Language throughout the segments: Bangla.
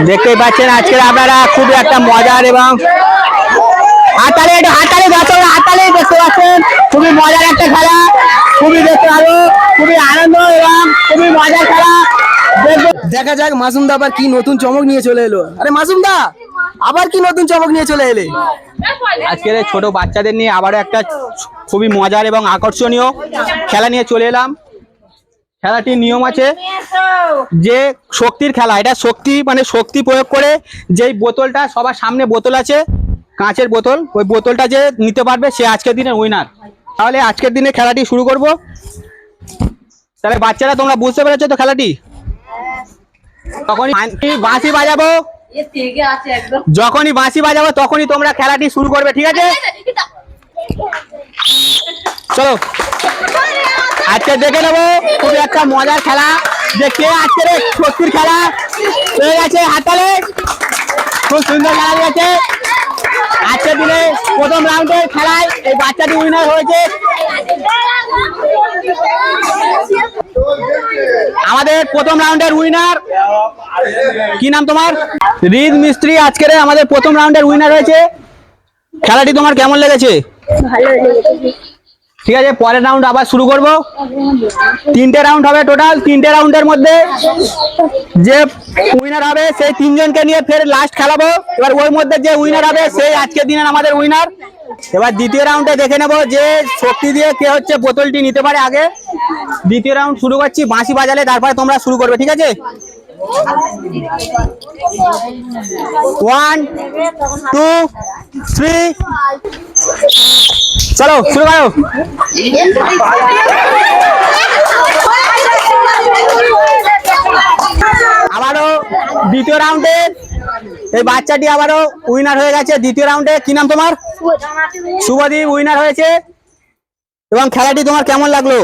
দেখতেই পাচ্ছেন আজকে আপনারা খুবই একটা মজার এবং হাততালি দেখতে পাচ্ছেন, খুবই মজার একটা খেলা, খুবই দেখতে ভালো, খুবই আনন্দ এবং খুবই মজার খেলা। দেখা যাক মাসুম দা আবার কি নতুন চমক নিয়ে চলে এলো। আরে মাসুম দা আবার কি নতুন চমক নিয়ে চলে এলে? আজকের ছোট বাচ্চাদের নিয়ে আবারও একটা খুবই মজার এবং আকর্ষণীয় খেলা নিয়ে চলে এলাম। খেলাটির নিয়ম আছে যে শক্তির খেলা, এটা শক্তি প্রয়োগ করে যেই বোতলটা, সবার সামনে বোতল আছে, কাঁচের বোতল, ওই বোতলটা যে নিতে পারবে সে আজকের দিনের উইনার। তাহলে আজকের দিনে খেলাটি শুরু করব। তাহলে বাচ্চারা তোমরা বুঝতে পেরেছো তো খেলাটি? যখনই বাঁশি বাজাবো তখনই তোমরা খেলাটি শুরু করবে, ঠিক আছে? চলো আজকে দেখে নেবো খুবই একটা মজার খেলা, যে কে আজকের শক্তির খেলা হয়ে গেছে। হাততালি, খুব সুন্দর খেলা হয়েছে। আজকের দিনে প্রথম রাউন্ডের খেলায় এই বাচ্চাটি উইনার হয়েছে। আমাদের প্রথম রাউন্ডের উইনার, কি নাম তোমার? রিদ মিস্ত্রি আজকের আমাদের প্রথম রাউন্ডের উইনার হয়েছে। খেলাটি তোমার কেমন লেগেছে? ভালো লেগেছে। ঠিক আছে, পরের রাউন্ড আবার শুরু করব। 3টে রাউন্ড হবে টোটাল। 3টে রাউন্ডের মধ্যে যে উইনার হবে সেই 3জনকে নিয়ে ফের লাস্ট খেলাবো। এবার ওর মধ্যে যে উইনার হবে সেই আজকের দিনের আমাদের উইনার। এবার দ্বিতীয় রাউন্ডে দেখে নেব যে শক্তি দিয়ে কে হচ্ছে বোতলটি নিতে পারে আগে। দ্বিতীয় রাউন্ড শুরু করছি, বাঁশি বাজালে তারপরে তোমরা শুরু করবে, ঠিক আছে? 1 2 3 চলো শুরু করো। আবারও দ্বিতীয় রাউন্ডে এই বাচ্চাটি আবারও উইনার হয়ে গেছে দ্বিতীয় রাউন্ডে। কি নাম তোমার? শুভদীপ উইনার হয়েছে। এবং খেলাটি তোমার কেমন লাগলো?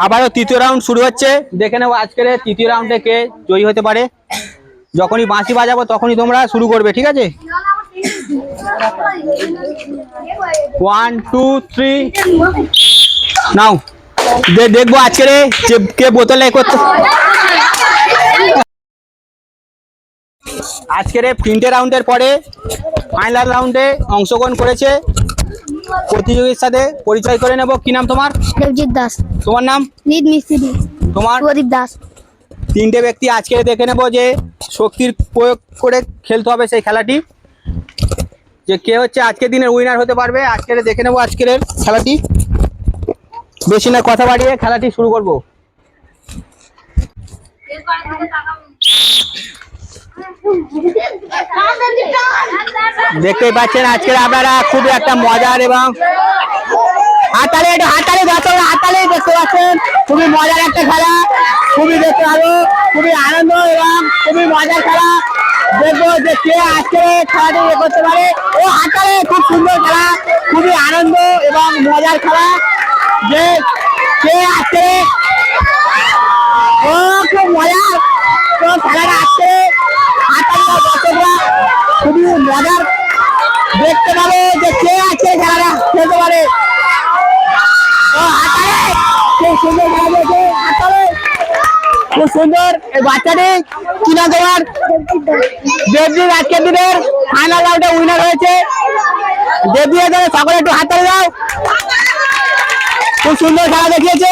আবারও তৃতীয় রাউন্ড শুরু হচ্ছে, দেখে নেবো আজকের তৃতীয় রাউন্ডে কে জয়ী হতে পারে। যখনই বাঁশি বাজাবো তখনই তোমরা শুরু করবে, ঠিক আছে? 1 2 3 নাও। দেখবো আজকের কে বোতলে করতে। আজকের 3টে রাউন্ডের পরে ফাইনাল রাউন্ডে অংশগ্রহণ করেছে প্রতিযোগীর সাথে পরিচয় করে নেব। কি নাম তোমার? দেবজিৎ দাস। তোমার নাম? রিদ মিস্ত্রি। তোমার? প্রদীপ দাস। 3টে ব্যক্তি আজকে দেখে নেব যে শক্তির প্রয়োগ করে খেলতে হবে সেই খেলাটি, যে কে হচ্ছে আজকের দিনের উইনার হতে পারবে। আজকের দেখে নেব আজকের খেলাটি। বেশি না কথা বাড়িয়ে খেলাটি শুরু করব। দেখতেই পাচ্ছেন আজকের আপনারা খুবই একটা মজার এবং হাততালি দেখতে পাচ্ছেন, খুবই মজার একটা খেলা, খুবই দেখতে ভালো, খুবই আনন্দ এবং খুবই মজার খেলা। দেখবো যে কে আজকে খেলাটি করতে পারে। ও হাততালি, খুব সুন্দর খেলা, খুবই আনন্দ এবং মজার খেলা, যে কে আজকে ও খুব মজার তো খেলাটা আজকে দর্শকরা খুবই মজার দেখতে পাবে যে কে আছে খেলাটা খেলতে পারে। খুব সুন্দর খেলা দিয়েছে, খুব সুন্দর। এই বাচ্চাটি কি নাম তোমার? দেবজিৎ আজকের দিনের ফাইনাল রাউন্ডে উইনার হয়েছে। দেবজিৎ সকলে একটু হাততালি দাও, খুব সুন্দর খেলা দেখিয়েছে।